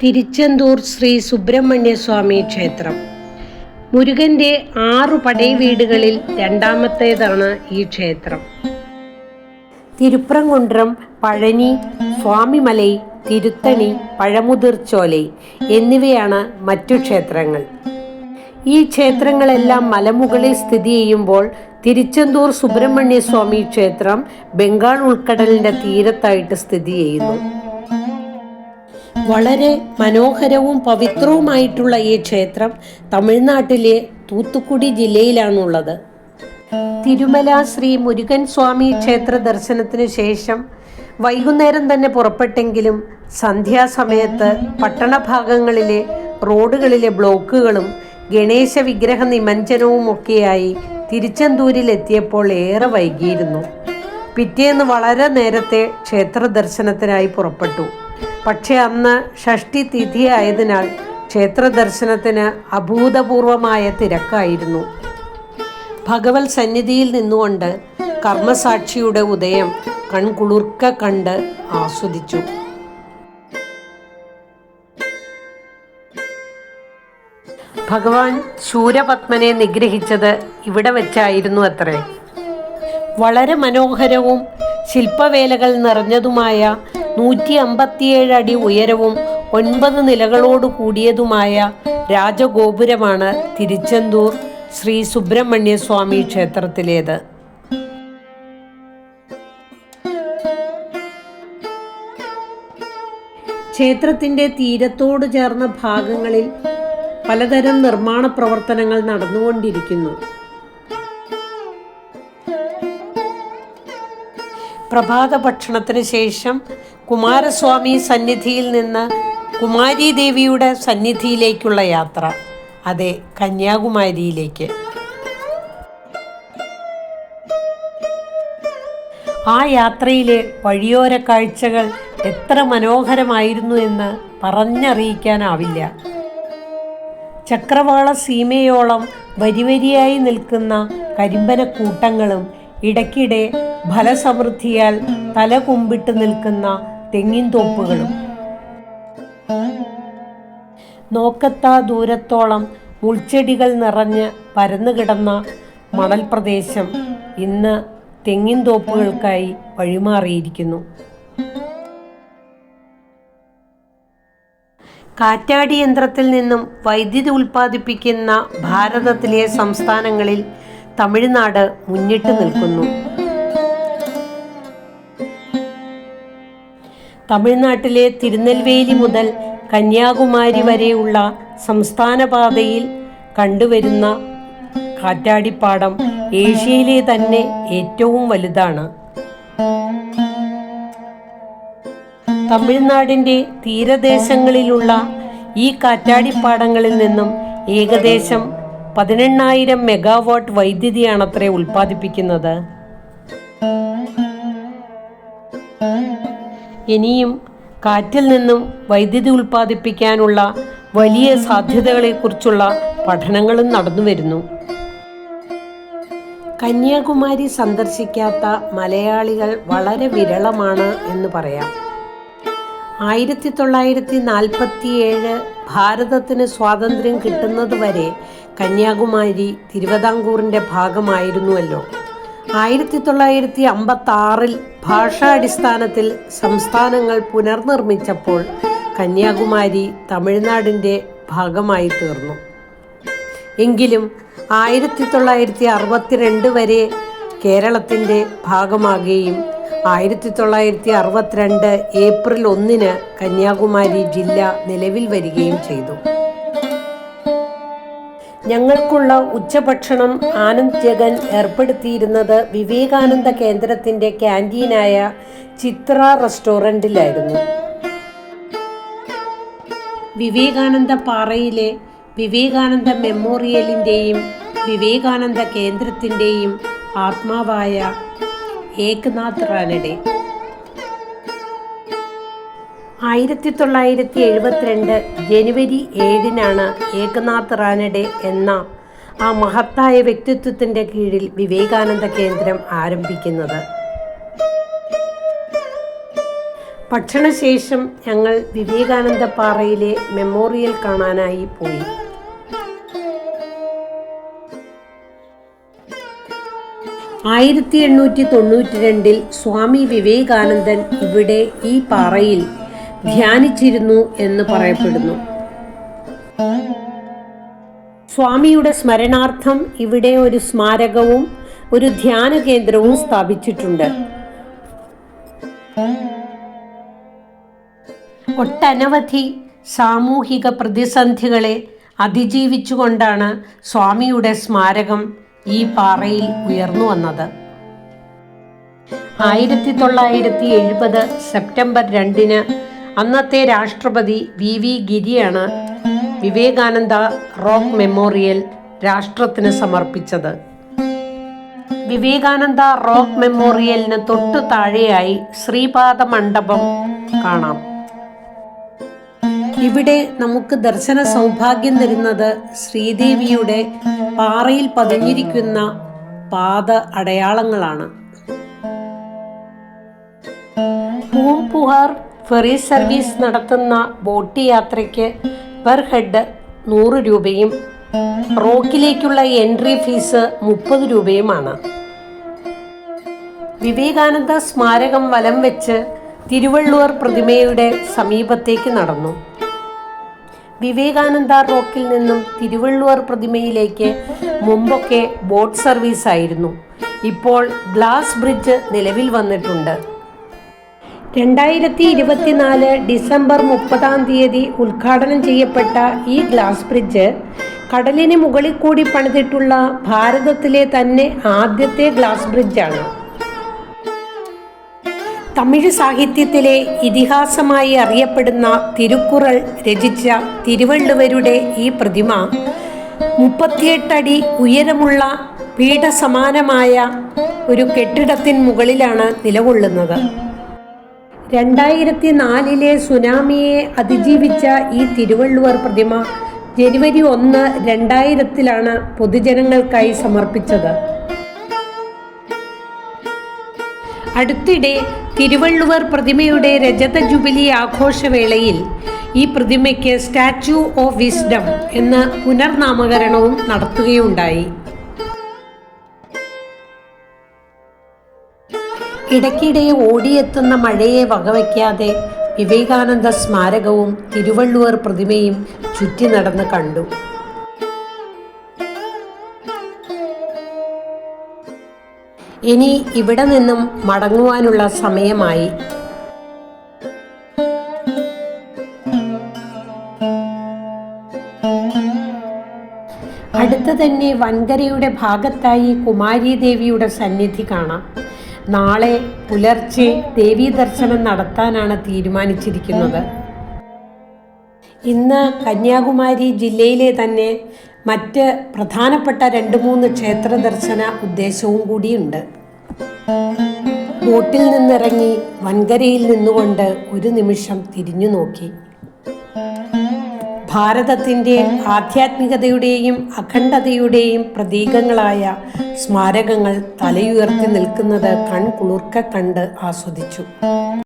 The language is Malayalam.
തിരുച്ചെന്തൂർ ശ്രീ സുബ്രഹ്മണ്യ സ്വാമി ക്ഷേത്രം. മുരുകന്റെ 6 പടൈവീടുകളിൽ രണ്ടാമത്തേതാണ് ഈ ക്ഷേത്രം. തിരുപ്രംകുണ്ട്രം, പഴനി, സ്വാമിമലൈ, തിരുത്തണി, പഴമുതിർച്ചോലൈ എന്നിവയാണ് മറ്റു ക്ഷേത്രങ്ങൾ. ഈ ക്ഷേത്രങ്ങളെല്ലാം മലമുകളിൽ സ്ഥിതി ചെയ്യുമ്പോൾ തിരുച്ചെന്തൂർ സുബ്രഹ്മണ്യ സ്വാമി ക്ഷേത്രം ബംഗാൾ ഉൾക്കടലിന്റെ തീരത്തായിട്ട് സ്ഥിതി ചെയ്യുന്നു. വളരെ മനോഹരവും പവിത്രവുമായിട്ടുള്ള ഈ ക്ഷേത്രം തമിഴ്നാട്ടിലെ തൂത്തുക്കുടി ജില്ലയിലാണുള്ളത്. തിരുമല ശ്രീ മുരുകൻ സ്വാമി ക്ഷേത്ര ദർശനത്തിന് ശേഷം വൈകുന്നേരം തന്നെ പുറപ്പെട്ടെങ്കിലും സന്ധ്യാസമയത്ത് പട്ടണഭാഗങ്ങളിലെ റോഡുകളിലെ ബ്ലോക്കുകളും ഗണേശ വിഗ്രഹ നിമഞ്ജനവും ഒക്കെയായി തിരുച്ചെന്തൂരിലെത്തിയപ്പോൾ ഏറെ വൈകിയിരുന്നു. പിറ്റേന്ന് വളരെ നേരത്തെ ക്ഷേത്ര ദർശനത്തിനായി പുറപ്പെട്ടു. പക്ഷെ അന്ന് ഷഷ്ഠി തിഥി ആയതിനാൽ ക്ഷേത്ര ദർശനത്തിന് അഭൂതപൂർവമായ തിരക്കായിരുന്നു. ഭഗവത് സന്നിധിയിൽ നിന്നുകൊണ്ട് കർമ്മസാക്ഷിയുടെ ഉദയം കൺകുളിർക്ക കണ്ട് ആസ്വദിച്ചു. ഭഗവാൻ ശൂരപത്മനെ നിഗ്രഹിച്ചത് ഇവിടെ വെച്ചായിരുന്നു അത്രേ. വളരെ മനോഹരവും ശില്പവേലകൾ നിറഞ്ഞതുമായ 157 അടി ഉയരവും 9 നിലകളോട് കൂടിയതുമായ രാജഗോപുരമാണ് തിരുച്ചെന്തൂർ ശ്രീ സുബ്രഹ്മണ്യ സ്വാമി ക്ഷേത്രത്തിലേത്. ക്ഷേത്രത്തിന്റെ തീരത്തോട് ചേർന്ന ഭാഗങ്ങളിൽ പലതരം നിർമ്മാണ പ്രവർത്തനങ്ങൾ നടന്നുകൊണ്ടിരിക്കുന്നു. പ്രഭാത ഭക്ഷണത്തിന് ശേഷം കുമാരസ്വാമി സന്നിധിയിൽ നിന്ന് കുമാരി ദേവിയുടെ സന്നിധിയിലേക്കുള്ള യാത്ര, അതെ, കന്യാകുമാരിയിലേക്ക്. ആ യാത്രയിലെ വഴിയോര കാഴ്ചകൾ എത്ര മനോഹരമായിരുന്നു എന്ന് പറഞ്ഞറിയിക്കാനാവില്ല. ചക്രവാള സീമയോളം വരിവരിയായി നിൽക്കുന്ന കരിമ്പനക്കൂട്ടങ്ങളും ഇടയ്ക്കിടെ ഫലസമൃദ്ധിയാൽ തല കുമ്പിട്ട് നിൽക്കുന്ന തെങ്ങിൻതോപ്പുകളും, നോക്കത്താ ദൂരത്തോളം മുൾച്ചെടികൾ നിറഞ്ഞ് പരന്നുകിടന്ന മണൽ പ്രദേശം ഇന്ന് തെങ്ങിൻതോപ്പുകൾക്കായി വഴിമാറിയിരിക്കുന്നു. കാറ്റാടി യന്ത്രത്തിൽ നിന്നും വൈദ്യുതി ഉൽപ്പാദിപ്പിക്കുന്ന ഭാരതത്തിലെ സംസ്ഥാനങ്ങളിൽ തമിഴ്നാട് മുന്നിട്ട് നിൽക്കുന്നു. തമിഴ്നാട്ടിലെ തിരുനെൽവേലി മുതൽ കന്യാകുമാരി വരെയുള്ള സംസ്ഥാന പാതയിൽ കണ്ടുവരുന്ന കാറ്റാടിപ്പാടം ഏഷ്യയിലെ തന്നെ ഏറ്റവും വലുതാണ്. തമിഴ്നാടിൻ്റെ തീരദേശങ്ങളിലുള്ള ഈ കാറ്റാടിപ്പാടങ്ങളിൽ നിന്നും ഏകദേശം 18,000 മെഗാവാട്ട് വൈദ്യുതിയാണത്രേ ഉൽപ്പാദിപ്പിക്കുന്നത്. ഇനിയും കാറ്റിൽ നിന്നും വൈദ്യുതി ഉൽപ്പാദിപ്പിക്കാനുള്ള വലിയ സാധ്യതകളെക്കുറിച്ചുള്ള പഠനങ്ങളും നടന്നുവരുന്നു. കന്യാകുമാരി സന്ദർശിക്കാത്ത മലയാളികൾ വളരെ വിരളമാണ് എന്ന് പറയാം. 1947 ഭാരതത്തിന് സ്വാതന്ത്ര്യം കിട്ടുന്നതുവരെ കന്യാകുമാരി തിരുവിതാംകൂറിൻ്റെ ഭാഗമായിരുന്നുവല്ലോ. 1956 ഭാഷാടിസ്ഥാനത്തിൽ സംസ്ഥാനങ്ങൾ പുനർനിർമ്മിച്ചപ്പോൾ കന്യാകുമാരി തമിഴ്നാടിൻ്റെ ഭാഗമായി തീർന്നു. എങ്കിലും 1962 വരെ കേരളത്തിൻ്റെ ഭാഗമാകുകയും 1962 ഏപ്രിൽ 1 കന്യാകുമാരി ജില്ല നിലവിൽ വരികയും ചെയ്തു. ഞങ്ങൾക്കുള്ള ഉച്ചഭക്ഷണം ആനന്ദ് ജഗൻ ഏർപ്പെടുത്തിയിരുന്നത് വിവേകാനന്ദ കേന്ദ്രത്തിൻ്റെ ക്യാൻറ്റീനായ ചിത്ര റെസ്റ്റോറൻറ്റിലായിരുന്നു. വിവേകാനന്ദ പാറയിലെ വിവേകാനന്ദ മെമ്മോറിയലിൻ്റെയും വിവേകാനന്ദ കേന്ദ്രത്തിൻ്റെയും ആത്മാവായ ഏകനാഥ് റാനഡെ 1972 ജനുവരി 7 ഏകനാഥ് റാനഡെ എന്ന ആ മഹത്തായ വ്യക്തിത്വത്തിൻ്റെ കീഴിൽ വിവേകാനന്ദ കേന്ദ്രം ആരംഭിക്കുന്നത്. ഭക്ഷണശേഷം ഞങ്ങൾ വിവേകാനന്ദ പാറയിലെ മെമ്മോറിയൽ കാണാനായി പോയി. (1892) സ്വാമി വിവേകാനന്ദൻ ഇവിടെ ഈ പാറയിൽ ധ്യാനിച്ചിരുന്നു എന്ന് പറയപ്പെടുന്നു. സ്വാമിയുടെ സ്മരണാർത്ഥം ഇവിടെ ഒരു സ്മാരകവും ഒരു ധ്യാന കേന്ദ്രവും സ്ഥാപിച്ചിട്ടുണ്ട്. ഒട്ടനവധി സാമൂഹിക പ്രതിസന്ധികളെ അതിജീവിച്ചുകൊണ്ടാണ് സ്വാമിയുടെ സ്മാരകം ഈ പാറയിൽ ഉയർന്നു വന്നത്. 1970 സെപ്റ്റംബർ 2 അന്നത്തെ രാഷ്ട്രപതി വി ഗിരിയാണ് വിവേകാനന്ദ റോക്ക് മെമ്മോറിയൽ രാഷ്ട്രത്തിന് സമർപ്പിച്ചത്. വിവേകാനന്ദ റോക്ക് മെമ്മോറിയലിന് തൊട്ടു താഴെയായി ശ്രീപാദ മണ്ഡപം കാണാം. ഇവിടെ നമുക്ക് ദർശന സൗഭാഗ്യം തരുന്നത് ശ്രീദേവിയുടെ പാറയിൽ പതിഞ്ഞിരിക്കുന്ന പാദ അടയാളങ്ങളാണ്. പൂംപുഹാർ ഫെറി സർവീസ് നടത്തുന്ന ബോട്ട് യാത്രയ്ക്ക് പെർ ഹെഡ് 100 രൂപയും റോക്കിലേക്കുള്ള എൻട്രി ഫീസ് 30 രൂപയുമാണ്. വിവേകാനന്ദ സ്മാരകം വലം വെച്ച് തിരുവള്ളുവർ പ്രതിമയുടെ സമീപത്തേക്ക് നടന്നു. വിവേകാനന്ദ റോക്കിൽ നിന്നും തിരുവള്ളുവർ പ്രതിമയിലേക്ക് മുമ്പൊക്കെ ബോട്ട് സർവീസ് ആയിരുന്നു. ഇപ്പോൾ ഗ്ലാസ് ബ്രിഡ്ജ് നിലവിൽ വന്നിട്ടുണ്ട്. 2024 ഡിസംബർ 30 ഉദ്ഘാടനം ചെയ്യപ്പെട്ട ഈ ഗ്ലാസ് ബ്രിഡ്ജ് കടലിന് മുകളിൽ കൂടി പണിതിട്ടുള്ള ഭാരതത്തിലെ തന്നെ ആദ്യത്തെ ഗ്ലാസ് ബ്രിഡ്ജാണ്. തമിഴ് സാഹിത്യത്തിലെ ഇതിഹാസമായി അറിയപ്പെടുന്ന തിരുക്കുറൾ രചിച്ച തിരുവള്ളുവരുടെ ഈ പ്രതിമ 38 അടി ഉയരമുള്ള പീഠസമാനമായ ഒരു കെട്ടിടത്തിന് മുകളിലാണ് നിലകൊള്ളുന്നത്. 2004 സുനാമിയെ അതിജീവിച്ച ഈ തിരുവള്ളുവർ പ്രതിമ ജനുവരി 1, 2000 പൊതുജനങ്ങൾക്കായി സമർപ്പിച്ചത്. അടുത്തിടെ തിരുവള്ളുവർ പ്രതിമയുടെ രജത ജൂബിലി ആഘോഷവേളയിൽ ഈ പ്രതിമയ്ക്ക് സ്റ്റാച്യു ഓഫ് വിസ്ഡം എന്ന പുനർനാമകരണവും നടത്തുകയുണ്ടായി. ഇടയ്ക്കിടെ ഓടിയെത്തുന്ന മഴയെ വകവയ്ക്കാതെ വിവേകാനന്ദ സ്മാരകവും തിരുവള്ളുവർ പ്രതിമയും ചുറ്റി നടന്ന് കണ്ടു. ഇനി ഇവിടെ നിന്നും മടങ്ങുവാനുള്ള സമയമായി. അടുത്ത് തന്നെ വൻകരയുടെ ഭാഗത്തായി കുമാരീദേവിയുടെ സന്നിധി കാണാം. നാളെ പുലർച്ചെ ദേവീ ദർശനം നടത്താനാണ് തീരുമാനിച്ചിരിക്കുന്നത്. ഇന്ന് കന്യാകുമാരി ജില്ലയിലെ തന്നെ മറ്റ് പ്രധാനപ്പെട്ട 2-3 ക്ഷേത്ര ദർശന ഉദ്ദേശവും കൂടിയുണ്ട്. ബോട്ടിൽ നിന്നിറങ്ങി വൻകരയിൽ നിന്നുകൊണ്ട് ഒരു നിമിഷം തിരിഞ്ഞു നോക്കി. ഭാരതത്തിൻ്റെ ആധ്യാത്മികതയുടെയും അഖണ്ഡതയുടെയും പ്രതീകങ്ങളായ സ്മാരകങ്ങൾ തലയുയർത്തി നിൽക്കുന്നത് കൺകുളിർക്കെ കണ്ട് ആസ്വദിച്ചു.